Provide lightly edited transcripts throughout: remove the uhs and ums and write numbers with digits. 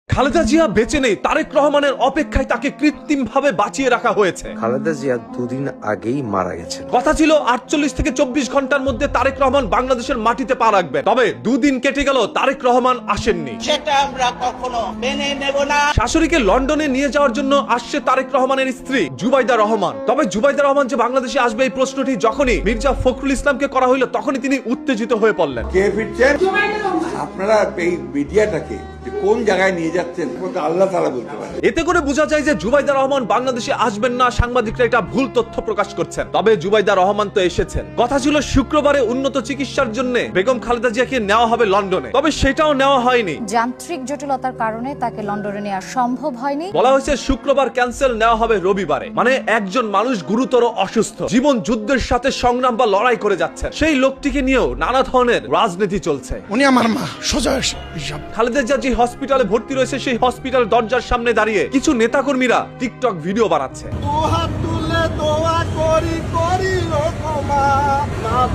খালেদা জিয়া বেঁচে নেই, তারেক রহমানের অপেক্ষায় তাকে কৃত্রিমভাবে বাঁচিয়ে রাখা হয়েছে। খালেদা জিয়া দুদিন আগেই মারা গেছেন। কথা ছিল 48 থেকে 24 ঘন্টার মধ্যে তারেক রহমান বাংলাদেশের মাটিতে পা রাখবেন, তবে দুদিন কেটে গেল, তারেক রহমান আসেননি। সেটা আমরা কখনো মেনে নেব না। শাশুড়িকে লন্ডনে নিয়ে যাওয়ার জন্য আসছে তারেক রহমানের স্ত্রী জুবাইদা রহমান। তবে জুবাইদা রহমান যে বাংলাদেশে আসবে এই প্রশ্নটি যখনই মির্জা ফখরুল ইসলামকে করা হইল, তখনই তিনি উত্তেজিত হয়ে পড়লেন। কে ফিরছেন? আপনারা এই মিডিয়াটাকে কোন জায়গায় নিয়ে যাচ্ছেন আল্লাহ তাআলা বলতে পারে। এতে করে বোঝা যায় যে জুবাইদা রহমান বাংলাদেশে আসবেন না, সাংবাদিকরা এটা ভুল তথ্য প্রকাশ করছেন। তবে জুবাইদা রহমান তো এসেছেন। কথা ছিল শুক্রবারে উন্নত চিকিৎসার জন্য বেগম খালেদা জিয়াকে নেওয়া হবে লন্ডনে, তবে সেটাও নেওয়া হয়নি। যান্ত্রিক জটিলতার কারণে তাকে লন্ডনে নেওয়া সম্ভব হয়নি। বলা হয়েছে শুক্রবার ক্যান্সেল নেওয়া হবে রবিবারে। মানে একজন মানুষ গুরুতর অসুস্থ, জীবন যুদ্ধের সাথে সংগ্রাম বা লড়াই করে যাচ্ছেন, সেই লোকটিকে নিয়েও নানা ধরনের রাজনীতি চলছে। উনি আমার মা, সোজা খালেদা জিয়া যে হসপিটালে ভর্তি রয়েছে, সেই হসপিটাল দরজার সামনে দাঁড়িয়ে কিছু নেতাকর্মীরা টিকটক ভিডিও বানাচ্ছে।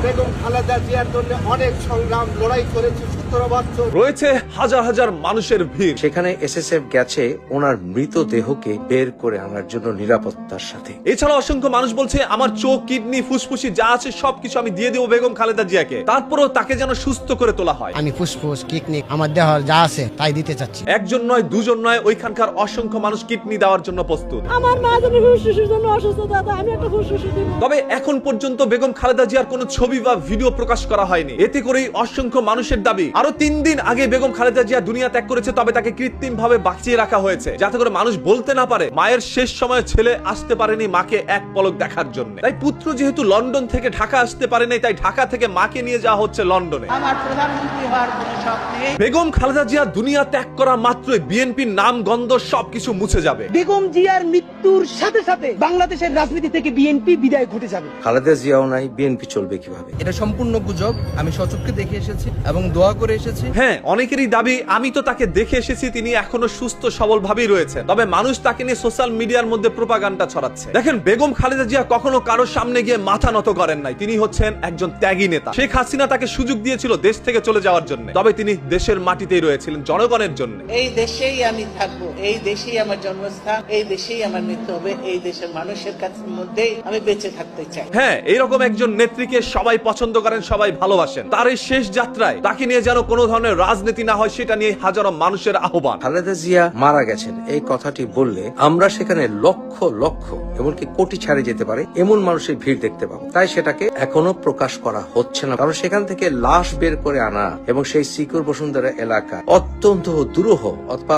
বেগম খালেদা জিয়ার জন্য অনেক সংগ্রাম লড়াই করেছি 17 বছর। রয়েছে হাজার হাজার মানুষের ভিড়। সেখানে এসএসএফ গেছে ওনার মৃতদেহকে বের করে আনার জন্য নিরাপত্তার সাথে। এছাড়া অসংখ্য মানুষ বলছে আমার চোখ, কিডনি, ফুসফুসি যা আছে সবকিছু আমি দিয়ে দেবো বেগম খালেদা জিয়াকে, তারপরেও তাকে যেন সুস্থ করে তোলা হয়। আমি ফুসফুস, কিডনি, আমার দেহ যা আছে তাই দিতে চাচ্ছি। একজন নয়, দুজন নয়, ওইখানকার অসংখ্য মানুষ কিডনি দেওয়ার জন্য প্রস্তুত। আমার মা যেন ফুসফুসের জন্য অসুস্থ, দাদা আমি একটা ফুসফুস দিব। তবে এখন পর্যন্ত বেগম খালেদা জিয়ার কোনো ছবি বা ভিডিও প্রকাশ করা হয়নি। এতে করেই অসংখ্য মানুষের দাবি আরো 3 দিন আগে বেগম খালেদা জিয়া দুনিয়া ত্যাগ করেছে, তবে তাকে কৃত্রিম ভাবে বাঁচিয়ে রাখা হয়েছে, যাতে করে মানুষ বলতে না পারে মায়ের শেষ সময় ছেলে আসতে পারেনি মাকে এক পলক দেখার জন্য। তাই পুত্র যেহেতু লন্ডন থেকে ঢাকা আসতে পারেনি, তাই ঢাকা থেকে মাকে নিয়ে যাওয়া হচ্ছে লন্ডনে। আমার প্রধানমন্ত্রী হওয়ার কোনো শখ নেই। বেগম খালেদা জিয়া দুনিয়া ত্যাগ করা মাত্রই বিএনপির নাম গন্ধ সবকিছু মুছে যাবে। বেগম জিয়ার মৃত্যুর সাথে সাথে বাংলাদেশের রাজনীতি থেকে বিএনপি বিদায় ঘটে যাবে। খালেদা জিয়াও নাই, বিএনপি চলবে কিভাবে? এটা সম্পূর্ণ গুজব। আমি সচক্ষে দেখে এসেছি এবং দোয়া করে এসেছি। হ্যাঁ, অনেকেরই দাবি আমি তো তাকে দেখে এসেছি, তিনি এখনো সুস্থ সবল ভাবেই রয়েছেন, তবে মানুষ তাকে নিয়ে সোশ্যাল মিডিয়ার মধ্যে প্রোপাগান্ডা ছড়াচ্ছে। দেখেন, বেগম খালেদা জিয়া কখনো কারোর সামনে গিয়ে মাথা নত করেন নাই। তিনি হচ্ছেন একজন ত্যাগী নেতা। শেখ হাসিনা তাকে সুযোগ দিয়েছিল দেশ থেকে চলে যাওয়ার জন্য, তবে তিনি দেশের মাটিতেই রয়েছিলেন জনগণের জন্য। এই দেশেই আমি থাকবো, এই দেশেই আমার জন্মস্থান, এই দেশেই আমার মৃত্যু হবে, এই দেশের মানুষের কাছে মধ্যেই আমি বেঁচে থাকতে চাই। হ্যাঁ, এইরকম একজন নেত্রীকে সবাই পছন্দ করেন, সবাই ভালোবাসেন। তার এই শেষ যাত্রায় তাকে নিয়ে যেন কোনো ধরনের রাজনীতি না হয়, সেটা নিয়ে হাজারো মানুষের আহ্বান। খালেদা জিয়া মারা গেছেন এই কথাটি বললে আমরা সেখানে লক্ষ লক্ষ এমনকি কোটি ছাড়ে যেতে পারে এমন মানুষের ভিড় দেখতে পাবো। তাই সেটাকে এখনো প্রকাশ করা হচ্ছে না, কারণ সেখান থেকে লাশ বের করে আনা এবং সেই সিকিউর বসুন্ধরা এলাকা অত্যন্ত দুরূহ অথবা